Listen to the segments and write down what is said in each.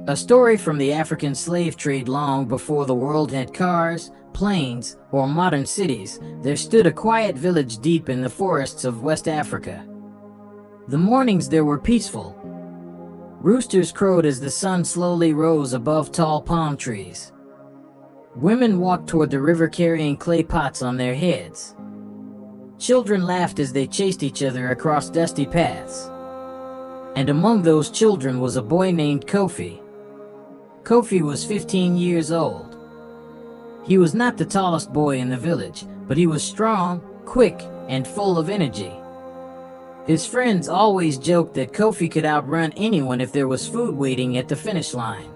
A story from the African slave trade. Long before the world had cars, planes, or modern cities, there stood a quiet village deep in the forests of West Africa. The mornings there were peaceful. Roosters crowed as the sun slowly rose above tall palm trees. Women walked toward the river carrying clay pots on their heads. Children laughed as they chased each other across dusty paths. And among those children was a boy named Kofi. Kofi was 15 years old. He was not the tallest boy in the village, but he was strong, quick, and full of energy. His friends always joked that Kofi could outrun anyone if there was food waiting at the finish line.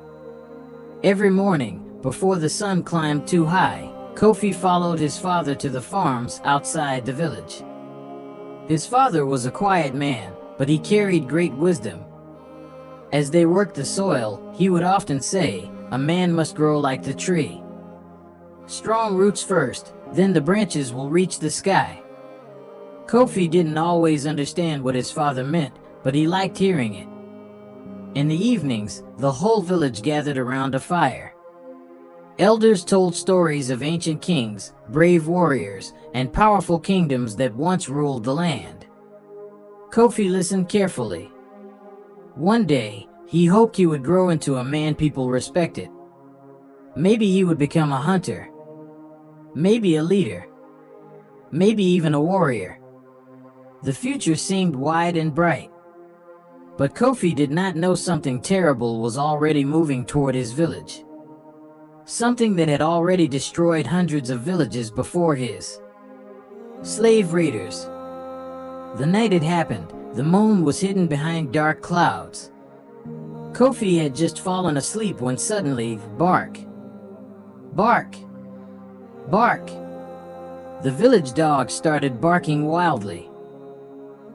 Every morning, before the sun climbed too high, Kofi followed his father to the farms outside the village. His father was a quiet man, but he carried great wisdom. As they worked the soil, he would often say, "A man must grow like the tree. Strong roots first, then the branches will reach the sky." Kofi didn't always understand what his father meant, but he liked hearing it. In the evenings, the whole village gathered around a fire. Elders told stories of ancient kings, brave warriors, and powerful kingdoms that once ruled the land. Kofi listened carefully. One day, he hoped he would grow into a man people respected. Maybe he would become a hunter. Maybe a leader. Maybe even a warrior. The future seemed wide and bright. But Kofi did not know something terrible was already moving toward his village. Something that had already destroyed hundreds of villages before his. Slave raiders. The night it happened, the moon was hidden behind dark clouds. Kofi had just fallen asleep when suddenly, bark! Bark! Bark! The village dogs started barking wildly.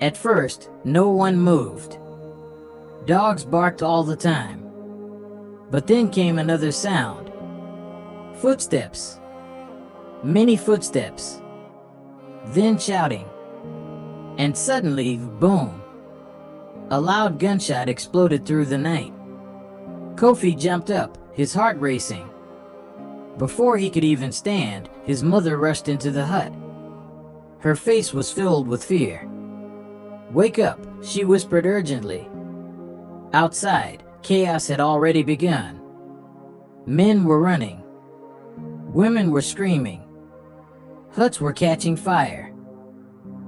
At first, no one moved. Dogs barked all the time. But then came another sound. Footsteps. Many footsteps. Then shouting. And suddenly, boom! A loud gunshot exploded through the night. Kofi jumped up, his heart racing. Before he could even stand, his mother rushed into the hut. Her face was filled with fear. "Wake up," she whispered urgently. Outside, chaos had already begun. Men were running. Women were screaming. Huts were catching fire.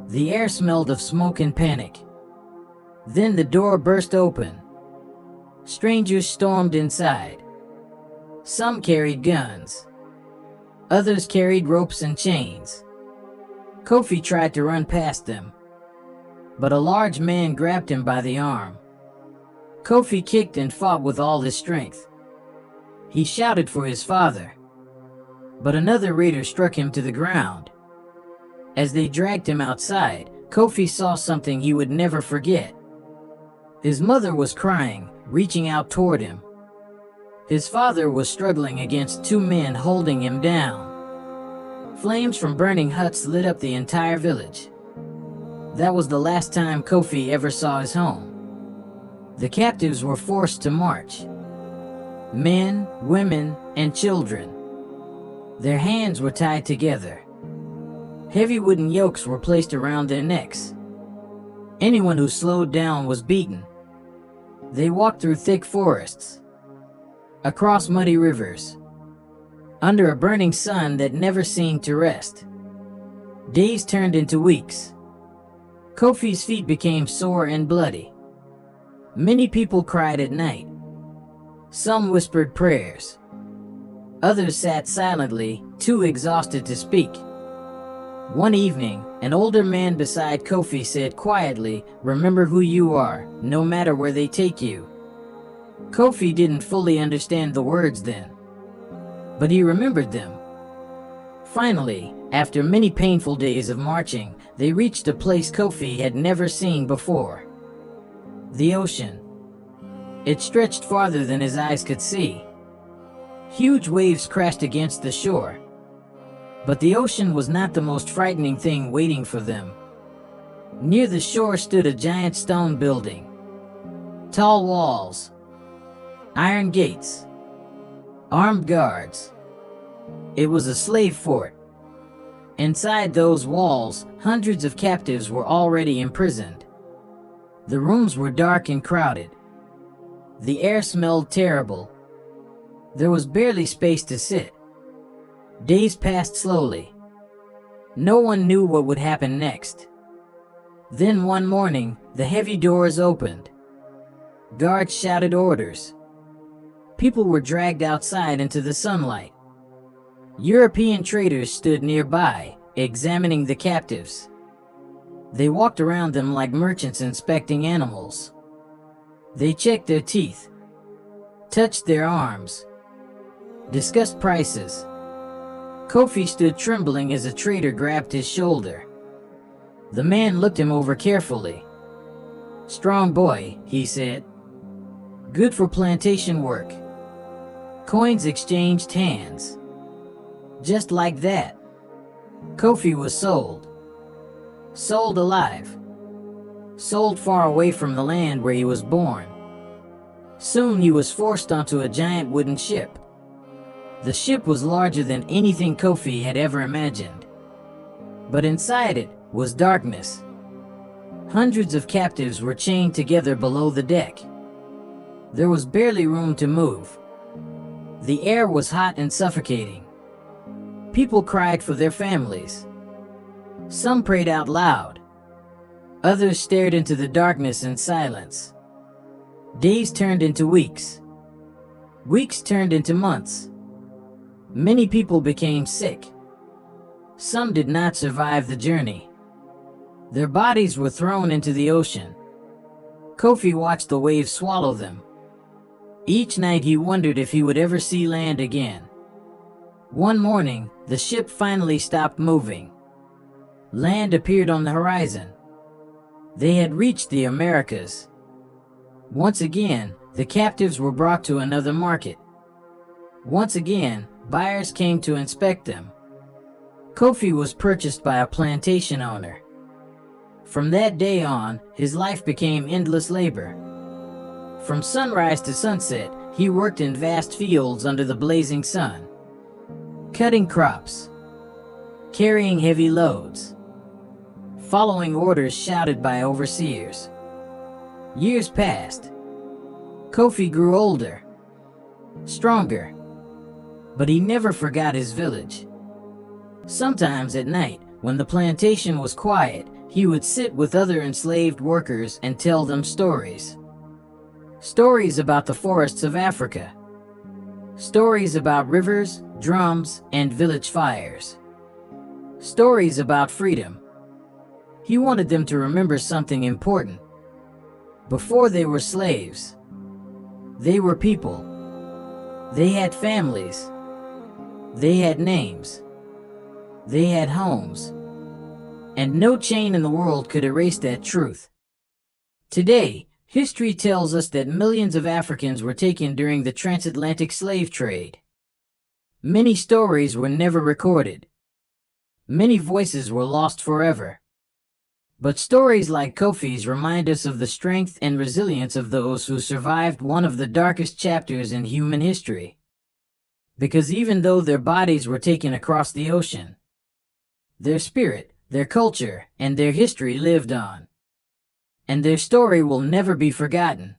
The air smelled of smoke and panic. Then the door burst open. Strangers stormed inside. Some carried guns. Others carried ropes and chains. Kofi tried to run past them. But a large man grabbed him by the arm. Kofi kicked and fought with all his strength. He shouted for his father. But another raider struck him to the ground. As they dragged him outside, Kofi saw something he would never forget. His mother was crying, reaching out toward him. His father was struggling against two men holding him down. Flames from burning huts lit up the entire village. That was the last time Kofi ever saw his home. The captives were forced to march. Men, women, and children. Their hands were tied together. Heavy wooden yokes were placed around their necks. Anyone who slowed down was beaten. They walked through thick forests, across muddy rivers, under a burning sun that never seemed to rest. Days turned into weeks. Kofi's feet became sore and bloody. Many people cried at night. Some whispered prayers. Others sat silently, too exhausted to speak. One evening, an older man beside Kofi said quietly, "Remember who you are, no matter where they take you." Kofi didn't fully understand the words then, but he remembered them. Finally, after many painful days of marching, they reached a place Kofi had never seen before. The ocean. It stretched farther than his eyes could see. Huge waves crashed against the shore. But the ocean was not the most frightening thing waiting for them. Near the shore stood a giant stone building. Tall walls, Iron gates. Armed guards. It was a slave fort. Inside those walls, hundreds of captives were already imprisoned. The rooms were dark and crowded. The air smelled terrible. There was barely space to sit. Days passed slowly. No one knew what would happen next. Then one morning, the heavy doors opened. Guards shouted orders. People were dragged outside into the sunlight. European traders stood nearby, examining the captives. They walked around them like merchants inspecting animals. They checked their teeth, touched their arms, discussed prices. Kofi stood trembling as a trader grabbed his shoulder. The man looked him over carefully. "Strong boy," he said. "Good for plantation work." Coins exchanged hands. Just like that, Kofi was sold. Sold alive. Sold far away from the land where he was born. Soon he was forced onto a giant wooden ship. The ship was larger than anything Kofi had ever imagined. But inside it was darkness. Hundreds of captives were chained together below the deck. There was barely room to move. The air was hot and suffocating. People cried for their families. Some prayed out loud. Others stared into the darkness in silence. Days turned into weeks. Weeks turned into months. Many people became sick. Some did not survive the journey. Their bodies were thrown into the ocean. Kofi watched the waves swallow them. Each night he wondered if he would ever see land again. One morning, the ship finally stopped moving. Land appeared on the horizon. They had reached the Americas. Once again, the captives were brought to another market. Once again, buyers came to inspect them. Kofi was purchased by a plantation owner. From that day on, his life became endless labor. From sunrise to sunset, he worked in vast fields under the blazing sun, cutting crops, carrying heavy loads, following orders shouted by overseers. Years passed. Kofi grew older, stronger, but he never forgot his village. Sometimes at night, when the plantation was quiet, he would sit with other enslaved workers and tell them stories. Stories about the forests of Africa. Stories about rivers, drums, and village fires. Stories about freedom. He wanted them to remember something important. Before they were slaves, they were people. They had families. They had names. They had homes. And no chain in the world could erase that truth. Today, history tells us that millions of Africans were taken during the transatlantic slave trade. Many stories were never recorded. Many voices were lost forever. But stories like Kofi's remind us of the strength and resilience of those who survived one of the darkest chapters in human history. Because even though their bodies were taken across the ocean, their spirit, their culture, and their history lived on. And their story will never be forgotten.